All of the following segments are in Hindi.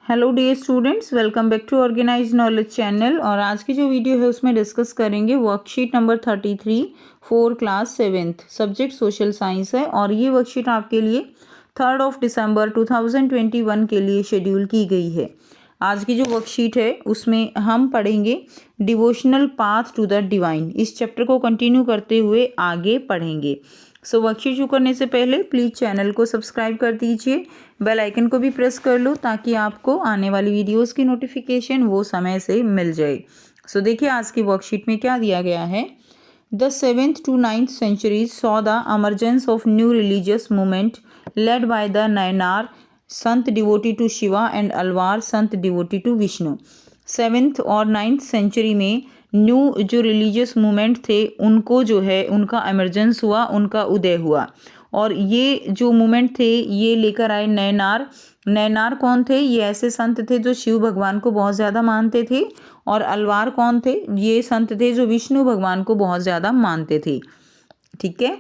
Hello dear students, welcome back to organise knowledge channel. और आज की जो वीडियो है उसमें डिस्कस करेंगे worksheet number 33 for class 7th, subject social science है। और ये वर्कशीट आपके लिए 3 दिसंबर 2021 के लिए शेड्यूल की गई है। आज की जो वर्कशीट है उसमें हम पढ़ेंगे devotional path to the divine. इस चैप्टर को कंटिन्यू करते हुए आगे पढ़ेंगे। सो वर्कशीट शुरू करने से पहले प्लीज़ चैनल को सब्सक्राइब कर दीजिए, बेल आइकन को भी प्रेस कर लो ताकि आपको आने वाली वीडियोस की नोटिफिकेशन वो समय से मिल जाए। सो देखिए आज की वर्कशीट में क्या दिया गया है। The 7th to 9th centuries saw the emergence of new religious movement led by the Nayanar, संत devotee to Shiva, and Alvar, संत डिवोटी टू विष्णु। 7th और 9th सेंचुरी में न्यू जो रिलीजियस मूवमेंट थे उनको जो है उनका एमरजेंस हुआ, उनका उदय हुआ। और ये जो मूवमेंट थे ये लेकर आए नयनार। नयनार कौन थे? ये ऐसे संत थे जो शिव भगवान को बहुत ज़्यादा मानते थे। और अलवार कौन थे? ये संत थे जो विष्णु भगवान को बहुत ज़्यादा मानते थे। ठीक है।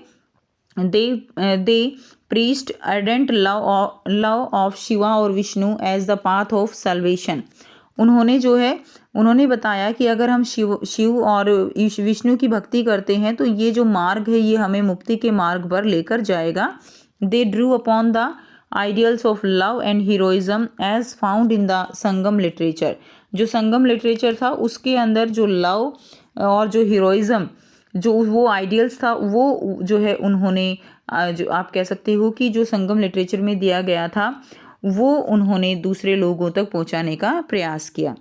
They priest ardent love of Shiva और Vishnu as the path of salvation. उन्होंने बताया कि अगर हम शिव और विष्णु की भक्ति करते हैं तो ये जो मार्ग है ये हमें मुक्ति के मार्ग पर लेकर जाएगा। They drew upon the ideals of love and heroism as found in the Sangam literature. जो संगम लिटरेचर था उसके अंदर जो लव और जो हीरोइज्म जो वो आइडियल्स था वो जो है उन्होंने जो आप कह सकते हो कि जो संगम लिटरेचर में दिया गया था वो उन्होंने दूसरे लोगों तक पहुंचाने का प्रयास किया।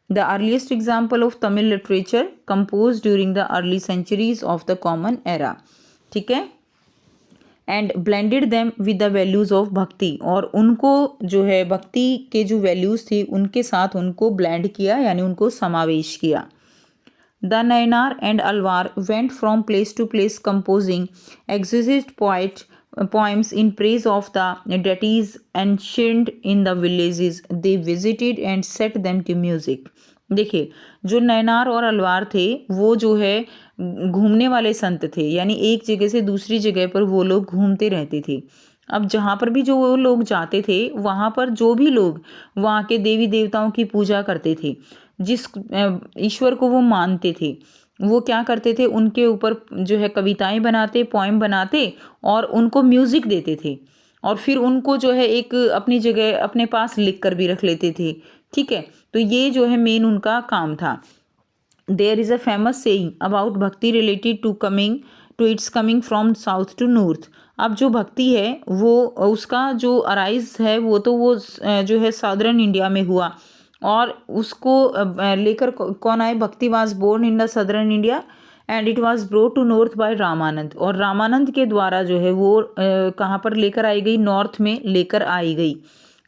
The earliest example of Tamil literature composed during the early centuries of the common era. ठीक है। And blended them with the values of bhakti. और उनको जो है भक्ति के जो वैल्यूज़ थी उनके साथ उनको ब्लेंड किया, यानी उनको समावेश किया। The Nayanar and Alvar went from place to place composing exquisite poems in praise of the deities ancient in the villages they visited and set them to music। देखिए जो नयनार और अलवार थे वो जो है घूमने वाले संत थे, यानी एक जगह से दूसरी जगह पर वो लोग घूमते रहते थे। अब जहाँ पर भी जो वो लोग जाते थे वहाँ पर जो भी लोग वहाँ के देवी देवताओं की पूजा करते थे, जिस ईश्वर को वो मानते थे, वो क्या करते थे उनके ऊपर जो है कविताएं बनाते, पोएम बनाते और उनको म्यूज़िक देते थे। और फिर उनको जो है एक अपनी जगह अपने पास लिख कर भी रख लेते थे। ठीक है। तो ये जो है मेन उनका काम था। There is a famous saying about bhakti related to it's coming from south to north. अब जो भक्ति है वो उसका जो अराइज है वो तो वो जो है साउदर्न इंडिया में हुआ। और उसको लेकर कौन आए? Bhakti was born in the southern India and it was brought to north by Ramanand. और रामानंद के द्वारा जो है वो कहाँ पर लेकर आई गई? नॉर्थ में लेकर आई गई।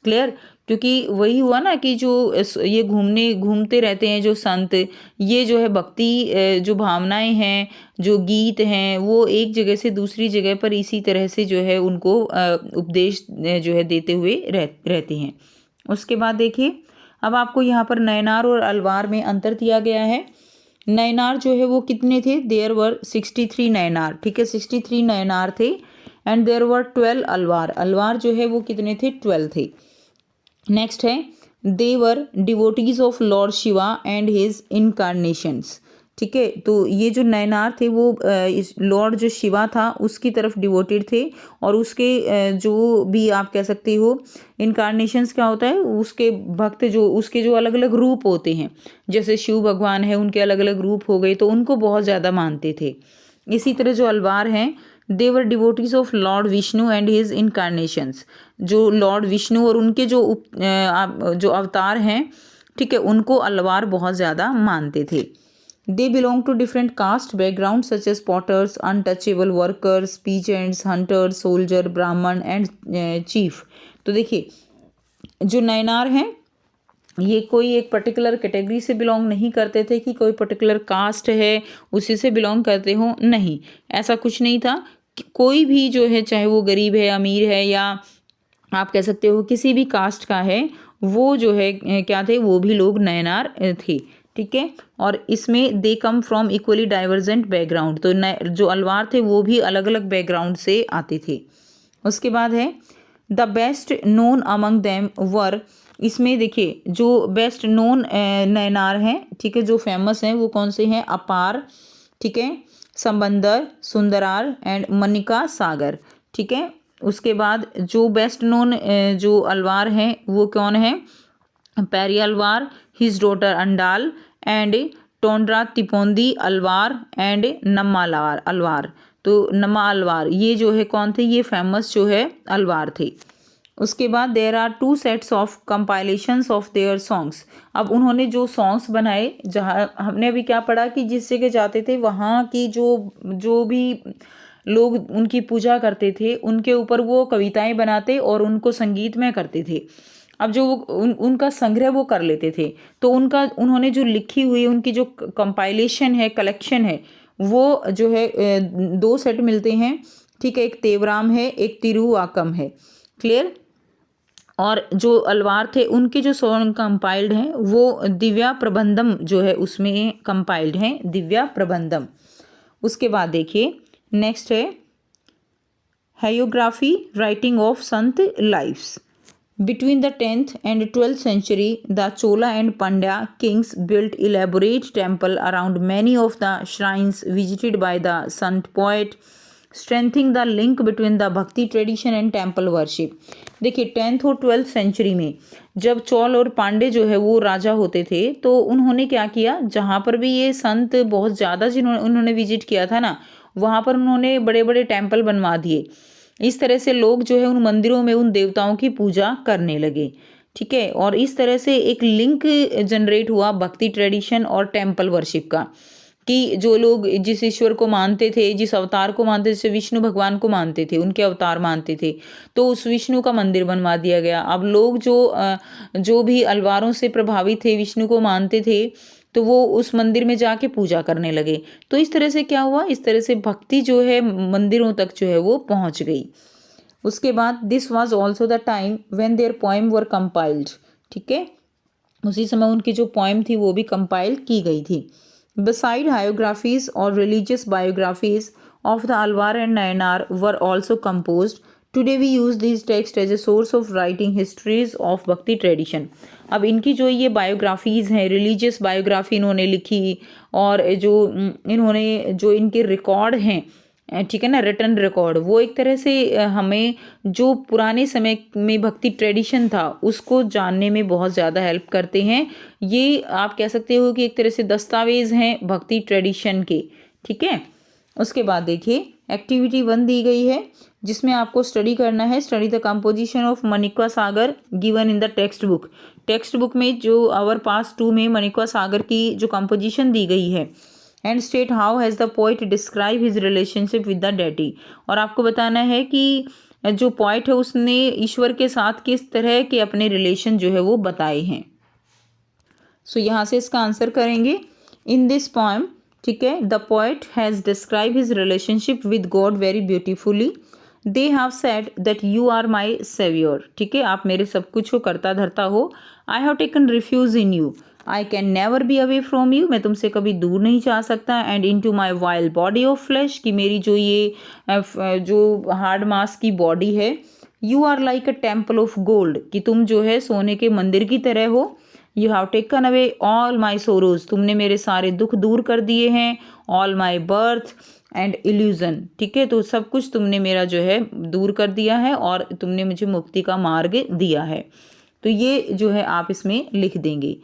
क्लियर? क्योंकि वही हुआ ना कि जो ये घूमते रहते हैं जो संत, ये जो है भक्ति जो भावनाएं हैं, जो गीत हैं, वो एक जगह से दूसरी जगह पर इसी तरह से जो है उनको उपदेश जो है देते हुए रहते हैं। उसके बाद देखिए अब आपको यहाँ पर नयनार और अलवार में अंतर दिया गया है। नयनार जो है वो कितने थे? There were 63 Nayanar. ठीक है, 63 नयनार थे। And there were 12 Alvar. Alvar जो है वो कितने थे? 12 थे। नेक्स्ट है they were devotees of lord Shiva and his incarnations. ठीक है। तो ये जो नयनार थे वो इस लॉर्ड जो शिवा था उसकी तरफ डिवोटेड थे। और उसके जो भी आप कह सकते हो इनकारनेशंस क्या होता है? उसके भक्त जो उसके जो अलग अलग रूप होते हैं, जैसे शिव भगवान है उनके अलग अलग रूप हो गए, तो उनको बहुत ज़्यादा मानते थे। इसी तरह जो अलवार हैं they were devotees of lord Vishnu and his incarnations. जो लॉर्ड विष्णु और उनके जो अवतार हैं, ठीक है, उनको अलवार बहुत ज़्यादा मानते थे। They belong to different caste backgrounds such as potters, untouchable workers, peasants, hunters, soldier, brahman and chief। तो देखिए जो नयनार हैं ये कोई एक पर्टिकुलर कैटेगरी से बिलोंग नहीं करते थे कि कोई पर्टिकुलर कास्ट है उसी से बिलोंग करते हो, नहीं, ऐसा कुछ नहीं था। कोई भी जो है चाहे वो गरीब है, अमीर है, या आप कह सकते हो किसी भी कास्ट का है, वो जो है क्या थे? वो भी लोग नयनार थे। ठीक है। और इसमें they come from equally divergent background. तो जो अलवार थे वो भी अलग अलग बैकग्राउंड से आते थे। उसके बाद है the best known among them were इसमें देखिए जो बेस्ट नोन नैनार हैं, ठीक है, जो फेमस हैं वो कौन से हैं? अपार, ठीक है, समंदर, सुंदरार एंड मनिका सागर, ठीक है। उसके बाद जो बेस्ट नोन जो अलवार हैं वो कौन है? Periyalvar, his daughter Andal and Thondaradippodi Alvar and Namma Alvar. तो नम्मा अलवार ये जो है कौन थे? ये फेमस जो है अलवार थे। उसके बाद there are 2 sets of compilations of their songs. अब उन्होंने जो सॉन्ग्स बनाए, जहाँ हमने अभी क्या पढ़ा कि जिस जगह जाते थे वहाँ की जो भी लोग उनकी पूजा करते थे उनके ऊपर वो कविताएं बनाते और उनको संगीतमय करते थे। अब जो उनका संग्रह वो कर लेते थे, तो उन्होंने जो लिखी हुई उनकी जो कंपाइलेशन है, कलेक्शन है, वो जो है 2 सेट मिलते हैं, ठीक है। एक तेवराम है, एक तिरुवाकम है। क्लियर? और जो अलवार थे उनके जो सॉन्ग कंपाइल्ड हैं वो दिव्या प्रबंधम जो है उसमें कंपाइल्ड हैं, दिव्या प्रबंधम। उसके बाद देखिए नेक्स्ट है हायोग्राफी, writing of Sant lives. Between the 10th and 12th century, the Chola and Pandya kings built elaborate temple around many of the shrines visited by the sant poet, strengthening the link between the bhakti tradition and temple worship. देखिए 10th और 12th सेंचुरी में जब चौल और पांडे जो है वो राजा होते थे, तो उन्होंने क्या किया, जहाँ पर भी ये संत बहुत ज़्यादा उन्होंने विजिट किया था ना, वहाँ पर उन्होंने बड़े बड़े टेम्पल बनवा दिए। इस तरह से लोग जो है उन मंदिरों में उन देवताओं की पूजा करने लगे, ठीक है। और इस तरह से एक लिंक जनरेट हुआ भक्ति ट्रेडिशन और टेम्पल वर्शिप का, कि जो लोग जिस ईश्वर को मानते थे, जिस अवतार को मानते थे, जैसे विष्णु भगवान को मानते थे, उनके अवतार मानते थे, तो उस विष्णु का मंदिर बनवा दिया गया। अब लोग जो भी अलवारों से प्रभावित थे, विष्णु को मानते थे, तो वो उस मंदिर में जाके पूजा करने लगे। तो इस तरह से क्या हुआ, इस तरह से भक्ति जो है मंदिरों तक जो है वो पहुंच गई। उसके बाद this was also the time when their poem were compiled, ठीक है, उसी समय उनकी जो पोएम थी वो भी कंपाइल की गई थी। बिसाइड हायोग्राफीज और religious biographies of the Alvar and Nayanar were also composed. Today we use these texts as a source of writing histories of भक्ति ट्रेडिशन। अब इनकी जो ये बायोग्राफीज़ हैं, रिलीजियस बायोग्राफी इन्होंने लिखी, और जो इन्होंने जो इनके रिकॉर्ड हैं, ठीक है ना, रिटन रिकॉर्ड, वो एक तरह से हमें जो पुराने समय में भक्ति ट्रेडिशन था उसको जानने में बहुत ज़्यादा हेल्प करते हैं। ये आप कह सकते हो कि एक तरह से दस्तावेज़ हैं भक्ति ट्रेडिशन के, ठीक है। उसके बाद देखिए एक्टिविटी 1 दी गई है, जिसमें आपको स्टडी करना है, study the composition of Manika Sagar given in the text book. Text book में जो आवर पास 2 में मनिका सागर की जो कंपोजिशन दी गई है, and state how has the poet describe his relationship with the deity. और आपको बताना है कि जो पोइट है उसने ईश्वर के साथ किस तरह के अपने रिलेशन जो है वो बताए हैं। सो यहाँ से इसका आंसर करेंगे, इन दिस पोएम, ठीक है, the poet has describe his relationship with God very beautifully. They have said that you are my saviour, ठीक है, आप मेरे सब कुछ हो, करता धरता हो। I have taken refuge in you, I can never be away from you, मैं तुमसे कभी दूर नहीं जा सकता। And into my wild body of flesh, कि मेरी जो ये जो हार्ड मास की बॉडी है। You are like a temple of gold, कि तुम जो है सोने के मंदिर की तरह हो। You have taken away all my sorrows, तुमने मेरे सारे दुख दूर कर दिए हैं। All my birth and illusion, ठीक है, तो सब कुछ तुमने मेरा जो है दूर कर दिया है और तुमने मुझे मुक्ति का मार्ग दिया है। तो ये जो है आप इसमें लिख देंगे।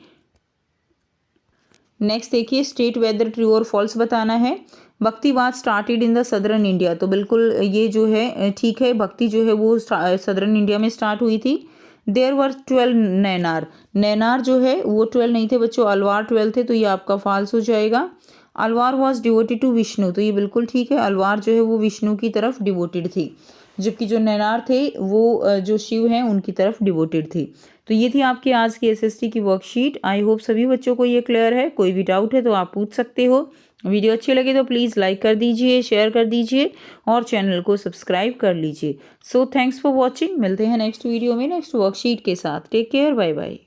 नेक्स्ट देखिए स्टेट वेदर ट्रू और फॉल्स बताना है। भक्ति was started in the southern India, तो बिल्कुल ये जो है ठीक है, भक्ति जो है वो सदर्न इंडिया में स्टार्ट हुई थी। देयर वर 12 नैनार, नैनार जो है वो 12 नहीं थे बच्चों, अलवार 12 थे, तो ये आपका फॉल्स हो जाएगा। Alvar was devoted to Vishnu, तो ये बिल्कुल ठीक है, अलवार जो है वो विष्णु की तरफ डिवोटेड थी, जबकि जो नैनार थे वो जो शिव हैं उनकी तरफ डिवोटेड थी। तो ये थी आपकी आज की एसएसटी की वर्कशीट। आई होप सभी बच्चों को ये क्लियर है। कोई भी डाउट है तो आप पूछ सकते हो। वीडियो अच्छी लगे तो प्लीज़ लाइक कर दीजिए, शेयर कर दीजिए और चैनल को सब्सक्राइब कर लीजिए। सो थैंक्स फॉर वॉचिंग, मिलते हैं नेक्स्ट वीडियो में नेक्स्ट वर्कशीट के साथ। Take care, bye bye.